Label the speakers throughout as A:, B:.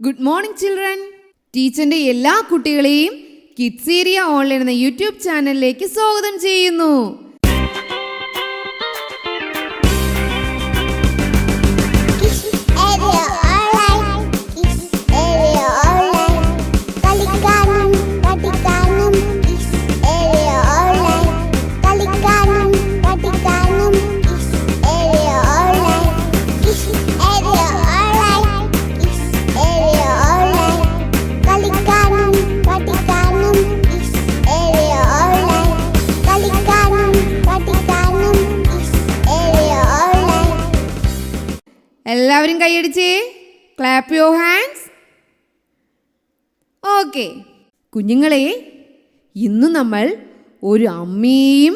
A: Good morning children. ടീച്ചറിന്റെ എല്ലാ കുട്ടികളെയും കിഡ്സ് ഏരിയ ഓൺലൈൻ എന്ന യൂട്യൂബ് ചാനലിലേക്ക് സ്വാഗതം ചെയ്യുന്നു. എല്ലാവരും കൈയടിച്ചേ. Clap your hands. ഓക്കെ കുഞ്ഞുങ്ങളെ, ഇന്ന് നമ്മൾ ഒരു അമ്മയെയും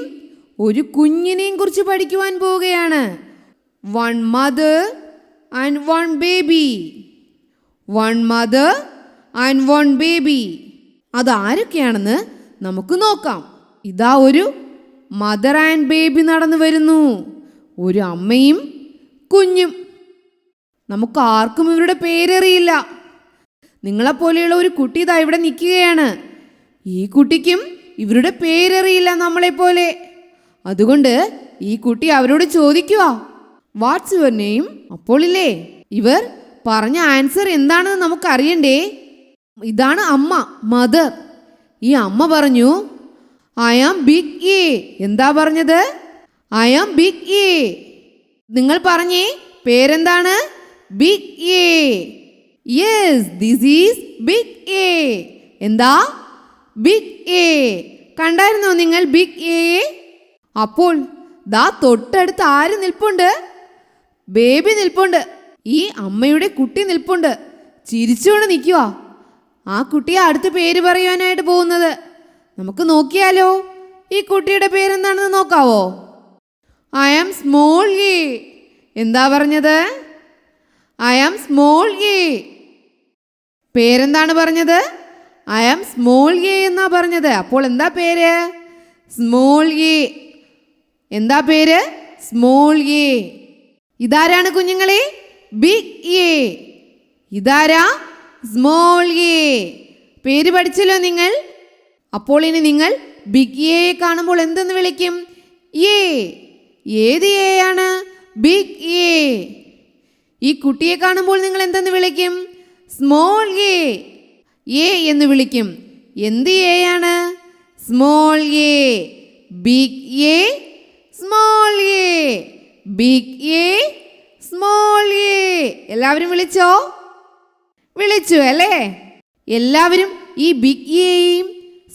A: ഒരു കുഞ്ഞിനെയും കുറിച്ച് പഠിക്കുവാൻ പോവുകയാണ്. One mother and one baby. One mother and one baby. അതാരൊക്കെയാണെന്ന് നമുക്ക് നോക്കാം. ഇതാ ഒരു മദർ ആൻഡ് ബേബി നടന്നു വരുന്നു. ഒരു അമ്മയും കുഞ്ഞും. നമുക്ക് ആർക്കും ഇവരുടെ പേരറിയില്ല. നിങ്ങളെപ്പോലെയുള്ള ഒരു കുട്ടി ഇതാ ഇവിടെ നിൽക്കുകയാണ്. ഈ കുട്ടിക്കും ഇവരുടെ പേരറിയില്ല നമ്മളെപ്പോലെ. അതുകൊണ്ട് ഈ കുട്ടി അവരോട് ചോദിക്കുക, വാട്ട്സ് യുവർ നെയിം? അപ്പോൾ ഇല്ലേ ഇവർ പറഞ്ഞ ആൻസർ എന്താണെന്ന് നമുക്കറിയണ്ടേ. ഇതാണ് അമ്മ, മദർ. ഈ അമ്മ പറഞ്ഞു, ഐ ആം ബിഗ് എ. എന്താ പറഞ്ഞത്? I am big A. നിങ്ങൾ പറഞ്ഞേ, പേരെന്താണ്? Big A. Yes, this is big A. എന്താ? Big A. കണ്ടായിരുന്നോ നിങ്ങൾ ബിഗ് എ? അപ്പോൾ ദാ തൊട്ടടുത്ത് ആര് നിൽപ്പുണ്ട്? ബേബി നിൽപ്പുണ്ട്. ഈ അമ്മയുടെ കുട്ടി നിൽപ്പുണ്ട്. ചിരിച്ചുകൊണ്ട് നിൽക്കുക. ആ കുട്ടിയെ അടുത്ത പേര് പറയുവാനായിട്ട് പോകുന്നത്. നമുക്ക് നോക്കിയാലോ? ഈ കുട്ടിയുടെ പേരെന്താണെന്ന് നോക്കാവോ? I am small A. എന്താ പറഞ്ഞത്? I am small A. പേരെന്താണ് പറഞ്ഞത്? ഐ ആം സ്മോൾ എ എന്നാ പറഞ്ഞത്. അപ്പോൾ എന്താ പേര്? Small A. എന്താ പേര്? Small A. ഇതാരാണ് കുഞ്ഞുങ്ങളെ? Big A. ഇതാരാ? Small A. പേര് പഠിച്ചല്ലോ നിങ്ങൾ. അപ്പോൾ ഇനി നിങ്ങൾ ബിഗ് എ കാണുമ്പോൾ എന്തെന്ന് വിളിക്കും? എ. ഏത് എ ആണ്? Big A. ഈ കുട്ടിയെ കാണുമ്പോൾ നിങ്ങൾ എന്തെന്ന് വിളിക്കും? Small A. എ എന്ന് വിളിക്കും. എന്ത് എ ആണ്? Small A. Big A, small A. Big A, small A. എല്ലാവരും വിളിച്ചോ? വിളിച്ചു അല്ലേ? എല്ലാവരും ഈ ബിഗ് എയും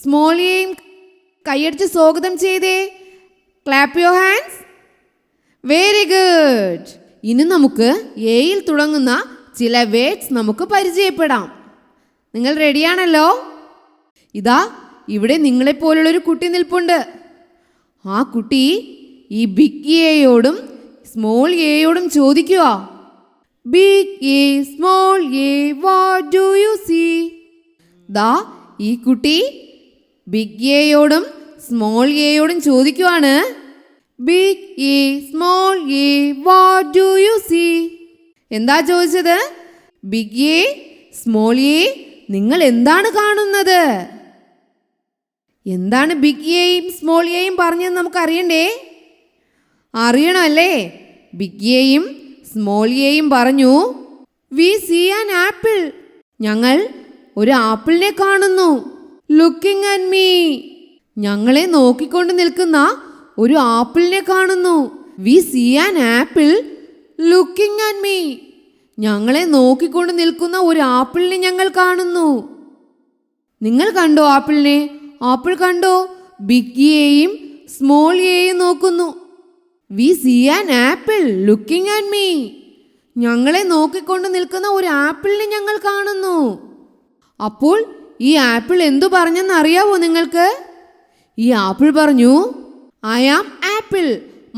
A: സ്മോൾ എയും കൈയടിച്ച് സ്വാഗതം ചെയ്തേ. Clap your hands. Very good. ഇനി നമുക്ക് എയിൽ തുടങ്ങുന്ന ചില വേർഡ്സ് നമുക്ക് പരിചയപ്പെടാം. നിങ്ങൾ റെഡിയാണല്ലോ? ഇതാ ഇവിടെ നിങ്ങളെപ്പോലുള്ളൊരു കുട്ടി നിൽപ്പുണ്ട്. ആ കുട്ടി ഈ ബിഗ് എയോടും സ്മോൾ എയോടും ചോദിക്കുക, big A, small A, what do you see? ദാ ഈ കുട്ടി ബിഗ് എയോടും സ്മോൾ എയോടും ചോദിക്കുവാണ്, big A, small A, what do you see? എന്താ ചോദിച്ചത്? ബിഗ് എ, സ്മോൾ എ, നിങ്ങൾ എന്താണ് കാണുന്നത്? എന്താണ് ബിഗ് എയും സ്മോൾ എയും പറഞ്ഞതെന്ന് നമുക്ക് അറിയണ്ടേ? അറിയണം അല്ലേ? ബിഗ് എയും സ്മോൾ എയും പറഞ്ഞു, വി സീ ആൻ ആപ്പിൾ. ഞങ്ങൾ ഒരു ആപ്പിളിനെ കാണുന്നു. Looking at me. ഞങ്ങളെ നോക്കിക്കൊണ്ട് നിൽക്കുന്ന ഒരു ആപ്പിളിനെ കാണുന്നു. We see an apple looking at me. ഞങ്ങളെ നോക്കിക്കൊണ്ട് നിൽക്കുന്ന ഒരു ആപ്പിളിനെ ഞങ്ങൾ കാണുന്നു. നിങ്ങൾ കണ്ടോ ആപ്പിളിനെ? ആപ്പിൾ കണ്ടോ? ബിഗ് എയും സ്മോൾ എയും നോക്കുന്നു. We see an apple looking at me. ഞങ്ങളെ നോക്കിക്കൊണ്ട് നിൽക്കുന്ന ഒരു ആപ്പിളിനെ ഞങ്ങൾ കാണുന്നു. അപ്പോൾ ഈ ആപ്പിൾ എന്തു പറഞ്ഞെന്ന് അറിയാവോ നിങ്ങൾക്ക്? ഈ ആപ്പിൾ പറഞ്ഞു, I am apple.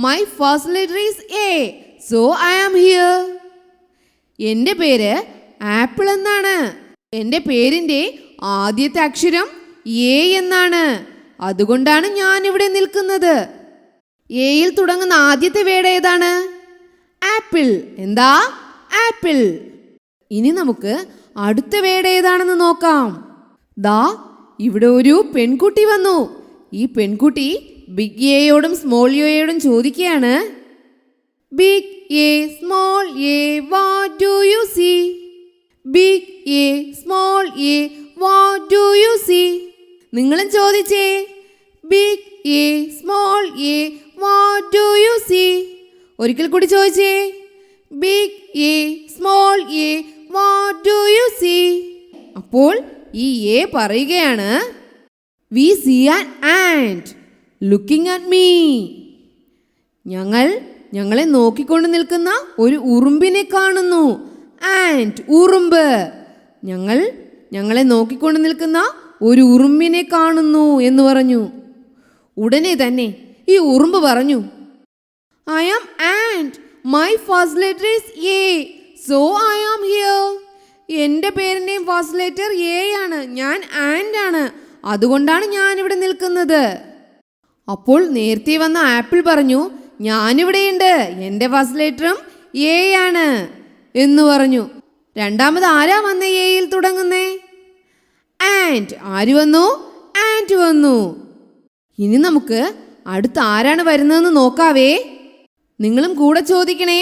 A: My first letter is A. So I am here. എൻ്റെ പേര് ആപ്പിൾ എന്നാണ്. എൻ്റെ പേരിൻ്റെ ആദ്യത്തെ അക്ഷരം എ എന്നാണ്. അതുകൊണ്ടാണ് ഞാൻ ഇവിടെ നിൽക്കുന്നത്. എയിൽ തുടങ്ങുന്ന ആദ്യത്തെ വേർഡ് ഏതാണ്? ആപ്പിൾ. എന്താ? ആപ്പിൾ. ഇനി നമുക്ക് അടുത്ത വേർഡ് ഏതാണെന്ന് നോക്കാം. ദാ ഇവിടെ ഒരു പെൺകുട്ടി വന്നു. ഈ പെൺകുട്ടി ബിഗ് എയോടും സ്മോൾ എയോടും ചോദിക്കുകയാണ്, big A small A what do you see? Big A small A what do you see? നിങ്ങളും ചോദിച്ചേ, big A small A what do you see? ഒരിക്കൽ കൂടി ചോദിച്ചേ, big A small A what do you see? അപ്പോൾ ഈ A പറയുകയാണ്, we see an ant looking at me. ഞങ്ങളെ നോക്കിക്കൊണ്ട് നിൽക്കുന്ന ഒരു ഉറുമ്പിനെ കാണുന്നു. ആൻഡ് ഉറുമ്പ്. ഞങ്ങളെ നോക്കിക്കൊണ്ട് നിൽക്കുന്ന ഒരു ഉറുമ്പിനെ കാണുന്നു എന്ന് പറഞ്ഞു. ഉടനെ തന്നെ ഈ ഉറുമ്പ് പറഞ്ഞു, I am ant my first letter is A, so I am here. എൻ്റെ പേരിൻ്റെയും ഫസ്റ്റ് ലെറ്റർ എ ആണ്. ഞാൻ ആൻഡ് ആണ്, അതുകൊണ്ടാണ് ഞാനിവിടെ നിൽക്കുന്നത്. അപ്പോൾ നേരത്തെ വന്ന ആപ്പിൾ പറഞ്ഞു, ഞാനിവിടെയുണ്ട്, എൻ്റെ ഫസ്റ്റ് ലെറ്ററും എ ആണ് എന്ന് പറഞ്ഞു. രണ്ടാമത് ആരാ വന്ന എയിൽ തുടങ്ങുന്നേ? ആൻഡ്. ആര് വന്നു? ആൻഡ് വന്നു. ഇനി നമുക്ക് അടുത്ത ആരാണ് വരുന്നതെന്ന് നോക്കാവേ. നിങ്ങളും കൂടെ ചോദിക്കണേ.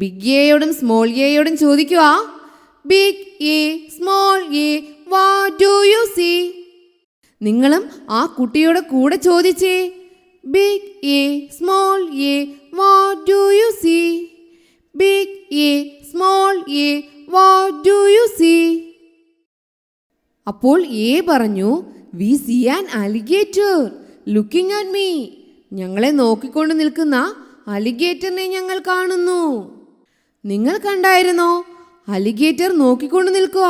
A: ബിഗ് എയോടും സ്മോൾ എയോടും ചോദിക്കുക, big A small A what do you see? നിങ്ങളും ആ കുട്ടിയുടെ കൂടെ ചോദിച്ചേ, big A small A what do you see? Big A small A what do you see? അപ്പോൾ എ പറഞ്ഞു, we see an alligator looking at me. ഞങ്ങളെ നോക്കിക്കൊണ്ട് നിൽക്കുന്ന അലിഗേറ്ററിനെ ഞങ്ങൾ കാണുന്നു. നിങ്ങൾ കണ്ടായിരുന്നോ? അലിഗേറ്റർ നോക്കിക്കൊണ്ട് നിൽക്കുക.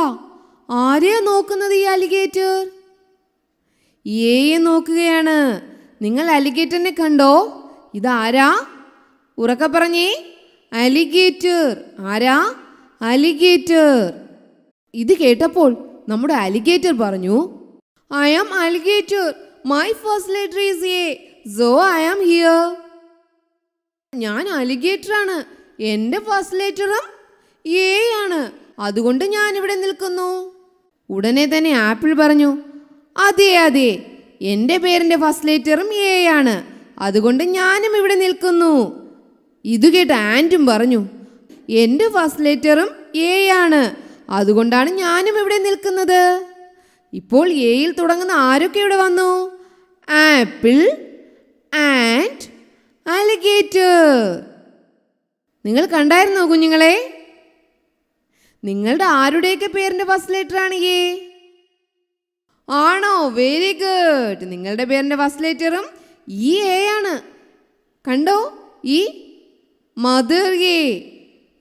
A: ആരെയാ നോക്കുന്നത് ഈ അലിഗേറ്റർ? എയെ നോക്കുകയാണ്. നിങ്ങൾ അലിഗേറ്ററിനെ കണ്ടോ? ഇതാരാ? ഉറക്കെ പറഞ്ഞേ, അലിഗേറ്റർ. ആരാ? അലിഗേറ്റർ. ഇത് കേട്ടപ്പോൾ നമ്മുടെ അലിഗേറ്റർ പറഞ്ഞു, I am alligator, my first letter is A, so I am here. ഞാൻ അലിഗേറ്റർ ആണ്, എൻ്റെ ഫസ്റ്റ് ലെറ്ററും എ ആണ്, അതുകൊണ്ട് ഞാനിവിടെ നിൽക്കുന്നു. ഉടനെ തന്നെ ആപ്പിൾ പറഞ്ഞു, അതെ അതെ, എൻ്റെ പേരിൻ്റെ ഫസ്റ്റ് ലെറ്ററും എ ആണ്, അതുകൊണ്ട് ഞാനും ഇവിടെ നിൽക്കുന്നു. ഇത് കേട്ട് ആൻറ്റും പറഞ്ഞു, എൻ്റെ ഫസ്റ്റ് ലെറ്ററും എ ആണ്, അതുകൊണ്ടാണ് ഞാനും ഇവിടെ നിൽക്കുന്നത്. ഇപ്പോൾ എയിൽ തുടങ്ങുന്ന ആരൊക്കെ ഇവിടെ വന്നു? Apple, ant, alligator. നിങ്ങൾ കണ്ടായിരുന്നോ കുഞ്ഞുങ്ങളെ? നിങ്ങളുടെ ആരുടെയൊക്കെ പേരിൻ്റെ ഫസ്റ്റ് ലെറ്റർ ആണ് എ? ആണോ? Very good. നിങ്ങളുടെ പേരിൻ്റെ ഫസ്റ്റ് ലെറ്ററും ഈ എ ആണ്. കണ്ടോ? ഈ മദർ എ,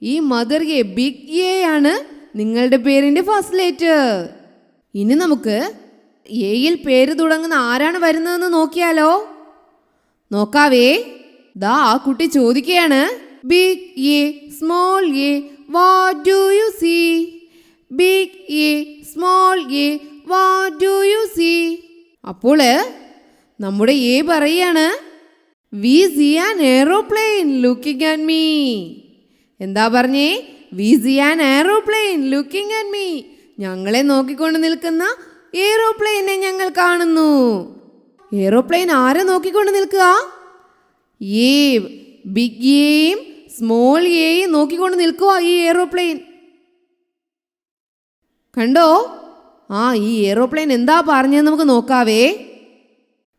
A: ഈ മദർ എ, ബിഗ് എ ആണ് നിങ്ങളുടെ പേരിൻ്റെ ഫസ്റ്റ് ലെറ്റർ. ഇനി നമുക്ക് എയിൽ പേര് തുടങ്ങുന്ന ആരാണ് വരുന്നതെന്ന് നോക്കിയാലോ? നോക്കാവേ. ദാ ആ കുട്ടി ചോദിക്കുകയാണ്, big A small A what do you see? Big A small A what do you see? അപ്പോൾ നമ്മുടെ എ പറയാണ്, we see an aeroplane looking at me. എന്താ പറഞ്ഞേ? We see an aeroplane looking at me. ഞങ്ങളെ നോക്കിക്കൊണ്ട് നിൽക്കുന്ന എയ്റോപ്ലെയിനെ ഞങ്ങൾ കാണുന്നു. എയ്റോപ്ലെയിൻ ആരെ നോക്കിക്കൊണ്ട് നിൽക്കുക? എ, ബിഗ് എയും സ്മോൾ എയും നോക്കിക്കൊണ്ട് നിൽക്കുക ഈ എയ്റോപ്ലെയിൻ. കണ്ടോ? ഈ എയ്റോപ്ലെയിൻ എന്താ പറഞ്ഞതെന്ന് നമുക്ക് നോക്കാവേ.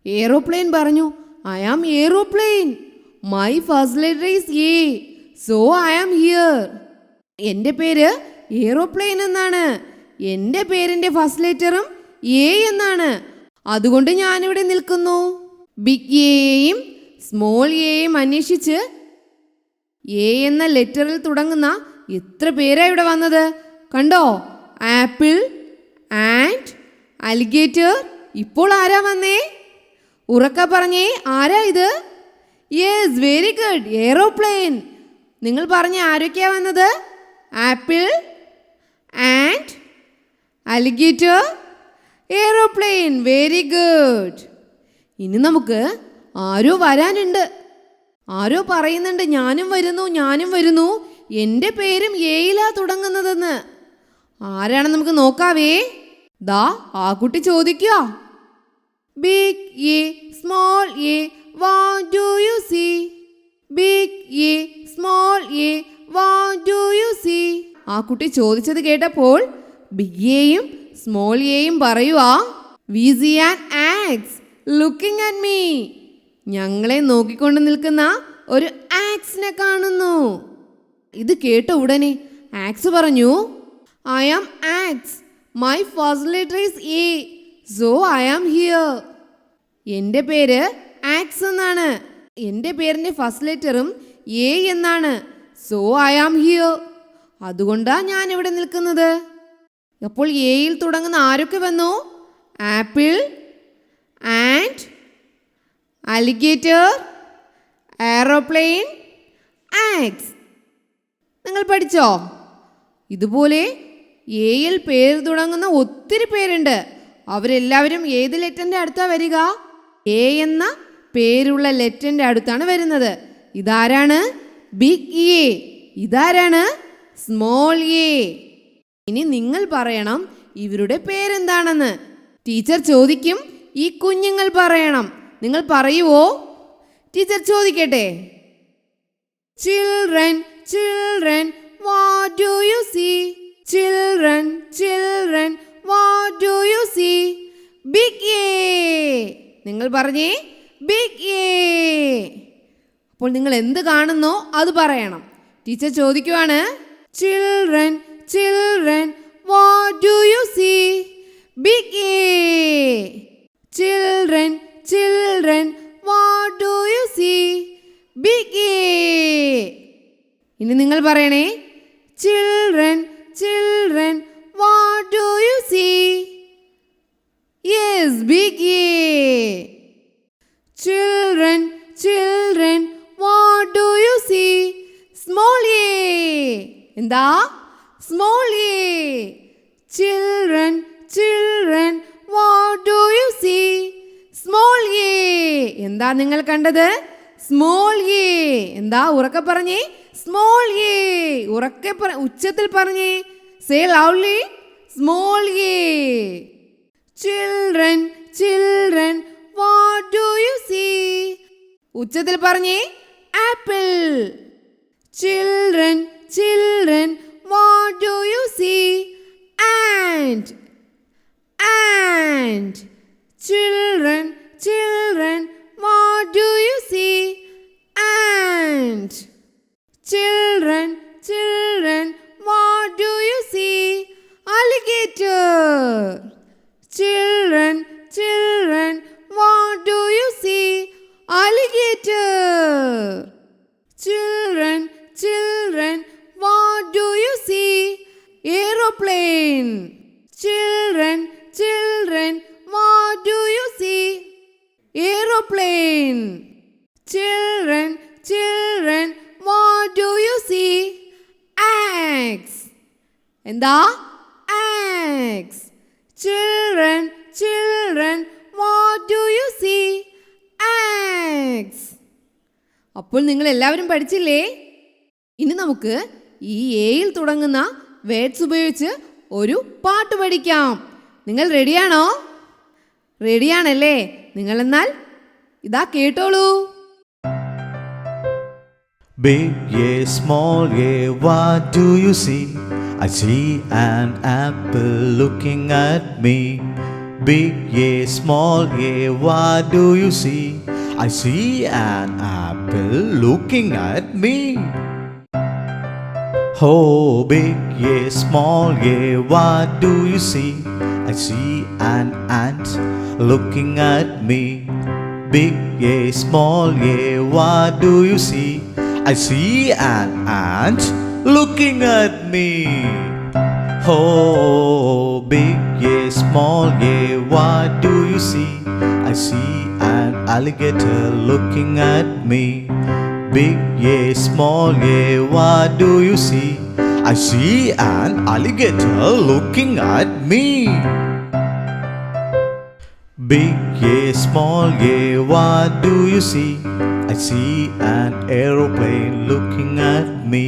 A: എയ്റോപ്ലെയിൻ പറഞ്ഞു, I am aeroplane, my first letter is A, so I am here. എൻ്റെ പേര് എയ്റോപ്ലെയിൻ എന്നാണ്, എൻ്റെ പേരിൻ്റെ ഫസ്റ്റ് ലെറ്ററും എ എന്നാണ്, അതുകൊണ്ട് ഞാനിവിടെ നിൽക്കുന്നു. ബിഗ് എയും സ്മോൾ എയും അന്വേഷിച്ച് എ എന്ന ലെറ്ററിൽ തുടങ്ങുന്ന എത്ര പേരാ ഇവിടെ വന്നത്? കണ്ടോ? Apple, ant, alligator. ഇപ്പോൾ ആരാ വന്നേ? ഉറക്ക പറഞ്ഞേ, ആരാ ഇത്? Yes, very good, aeroplane. നിങ്ങൾ പറഞ്ഞ ആരൊക്കെയാ വന്നത്? Apple, ant, alligator, aeroplane. Very good. ഇനി നമുക്ക് ആരോ വരാനുണ്ട്. ആരോ പറയുന്നുണ്ട്, ഞാനും വരുന്നു, ഞാനും വരുന്നു, എൻ്റെ പേരും എയിലാ തുടങ്ങുന്നതെന്ന്. ആരാണെന്ന് നമുക്ക് നോക്കാവേ. ദാ ആ കുട്ടി ചോദിക്കുക, big A small A what do you see? Big A small A what do you see? ആ കുട്ടി ചോദിച്ചത് കേട്ടപ്പോൾ ബിഗ് എയും സ്മോൾ എയും പറയുവാ, we see an axe looking at me. ഞങ്ങളെ നോക്കിക്കൊണ്ട് നിൽക്കുന്ന ഒരു ആക്സിനെ കാണുന്നു. ഇത് കേട്ട ഉടനെ ആക്സ് പറഞ്ഞു, I am axe, my first letter is A, so I am here. എൻ്റെ പേര് ആക്സ് എന്നാണ്. എൻ്റെ പേരിൻ്റെ ഫസ്റ്റ് ലെറ്ററും എ എന്നാണ്. So I am here. അതുകൊണ്ടാണ് ഞാൻ ഇവിടെ നിൽക്കുന്നത്. അപ്പോൾ എയിൽ തുടങ്ങുന്ന ആരൊക്കെ വന്നു? Apple, ant, alligator, aeroplane, axe. നിങ്ങൾ പഠിച്ചോ? ഇതുപോലെ എയിൽ പേര് തുടങ്ങുന്ന ഒത്തിരി പേരുണ്ട്. അവരെല്ലാവരും ഏത് ലെറ്ററിൻ്റെ അടുത്താണ് വരിക? എ എന്ന പേരുള്ള ലെറ്ററിൻ്റെ അടുത്താണ് വരുന്നത്. ഇതാരാണ്? Big A. ഇതാരാണ്? Small A. ഇനി നിങ്ങൾ പറയണം ഇവരുടെ പേരെന്താണെന്ന്. ടീച്ചർ ചോദിക്കും, ഈ കുഞ്ഞുങ്ങൾ പറയണം. നിങ്ങൾ പറയുവോ? ടീച്ചർ ചോദിക്കട്ടെ. Children, children, what do you see? Children, children, what do you see? Big A. നിങ്ങൾ പറഞ്ഞേ, ബിഗ് എ. അപ്പോൾ നിങ്ങൾ എന്ത് കാണുന്നോ അത് പറയണം. ടീച്ചർ ചോദിക്കുവാണ്, children, children, what do you see? Big A. Children, children, what do you see? Big A. ഇനി നിങ്ങൾ പറയണേ, children, children, what do you see? Yes, big A. Children, children, what do you see? Small A. എന്താ? Small A. Children, children, what do you see? Small A. എന്താ നിങ്ങൾ കണ്ടത്? Small A. എന്താ? ഉറക്കെ പറഞ്ഞേ, സ്മോൾ എ. ഉറക്കെ ഉച്ചത്തിൽ പറഞ്ഞേ. Say loudly, small A. Children, children, what do you see? ഉച്ചത്തിൽ പറഞ്ഞേ, apple. Children, children, what do you see? Ant, ant. Children, children, what do you see? Ant. Children, children, what do you see? Alligator. Children, children, what do you see? Alligator. Children, children, what do you see? Aeroplane. Children, children, what do you see? Aeroplane. Children, children, what do you see? Axe. എന്താ? Axe. Children, children, what do you see? Axe. അപ്പോൾ നിങ്ങൾ എല്ലാവരും പഠിച്ചില്ലേ? ഇനി നമുക്ക് ഈ എയിൽ തുടങ്ങുന്ന വേർഡ്സ് ഉപയോഗിച്ച് ഒരു പാട്ട് പഠിക്കാം. നിങ്ങൾ റെഡിയാണോ? റെഡിയാണല്ലേ? നിങ്ങൾ എന്നാൽ ഇതാ കേട്ടോളൂ.
B: Big A, small A, what do you see? I see an apple looking at me. Big A, small A, what do you see? I see an apple looking at me. Oh, big A, small A, what do you see? I see an ant looking at me. Big A, small A, what do you see? I see an ant looking at me. Oh, big A, small A, what do you see? I see an alligator looking at me. Big A, small A, what do you see? I see an alligator looking at me. Big A, small A, what do you see? I see an aeroplane looking at me.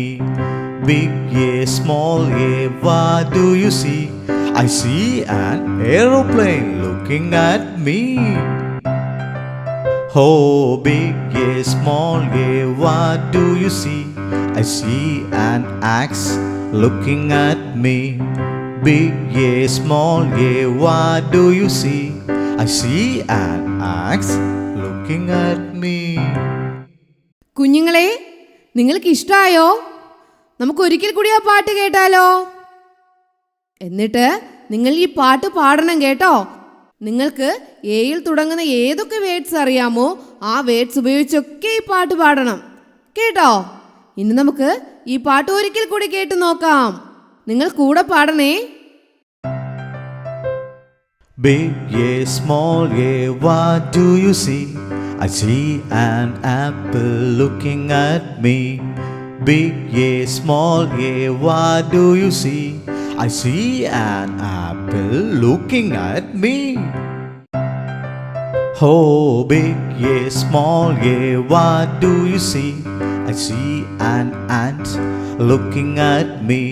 B: Big A, small A, what do you see? I see an aeroplane looking at me. Oh, big A, small A, what do you see? I see an axe looking at me. Big A, small A, what do you see? I see an axe looking at me.
A: കുഞ്ഞുങ്ങളെ, നിങ്ങൾക്ക് ഇഷ്ടമായോ? നമുക്ക് ഒരിക്കൽ കൂടി ആ പാട്ട് കേട്ടാലോ? എന്നിട്ട് നിങ്ങൾ ഈ പാട്ട് പാടണം കേട്ടോ. നിങ്ങൾക്ക് എയിൽ തുടങ്ങുന്ന ഏതൊക്കെ വേർഡ്സ് അറിയാമോ ആ വേർഡ്സ് ഉപയോഗിച്ചൊക്കെ ഈ പാട്ട് പാടണം കേട്ടോ. ഇനി നമുക്ക് ഈ പാട്ട് ഒരിക്കൽ കൂടി കേട്ടു നോക്കാം. നിങ്ങൾ കൂടെ പാടണേ.
B: Big A, small A, what do you see? I see an apple looking at me. Big A, small A, what do you see? I see an apple looking at me. Oh, big A, small A, what do you see? I see an ant looking at me.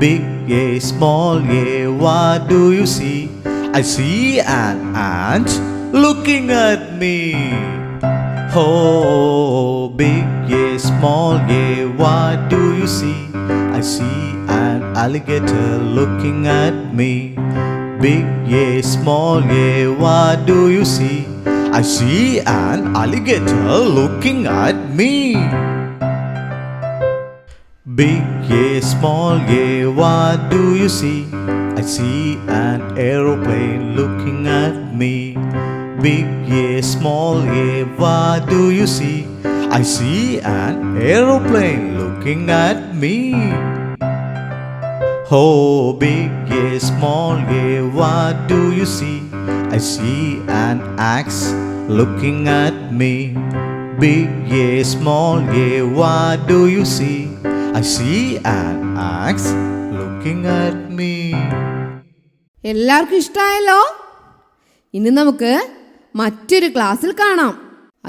B: Big A, small A, what do you see? I see an ant looking at me. Oh, big A, small A, what do you see? I see an alligator looking at me. Big A, small A, what do you see? I see an alligator looking at me. Big A, small A, what do you see? I see an aeroplane looking at me. Big A, small A, what do you see? I see an aeroplane looking at me. Oh, big A, small A, what do you see? I see an axe looking at me. Big A, small A, what do you see? I see an axe looking at me.
A: എല്ലാവർക്കും ഇഷ്ടമായല്ലോ? ഇനി നമുക്ക് മറ്റൊരു ക്ലാസ്സിൽ കാണാം.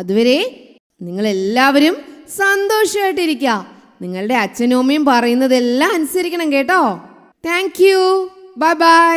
A: അതുവരെ നിങ്ങളെല്ലാവരും സന്തോഷമായിട്ടിരിക്കുക. നിങ്ങളുടെ അച്ഛനും അമ്മയും പറയുന്നതെല്ലാം അനുസരിക്കണം കേട്ടോ. Thank you. Bye bye.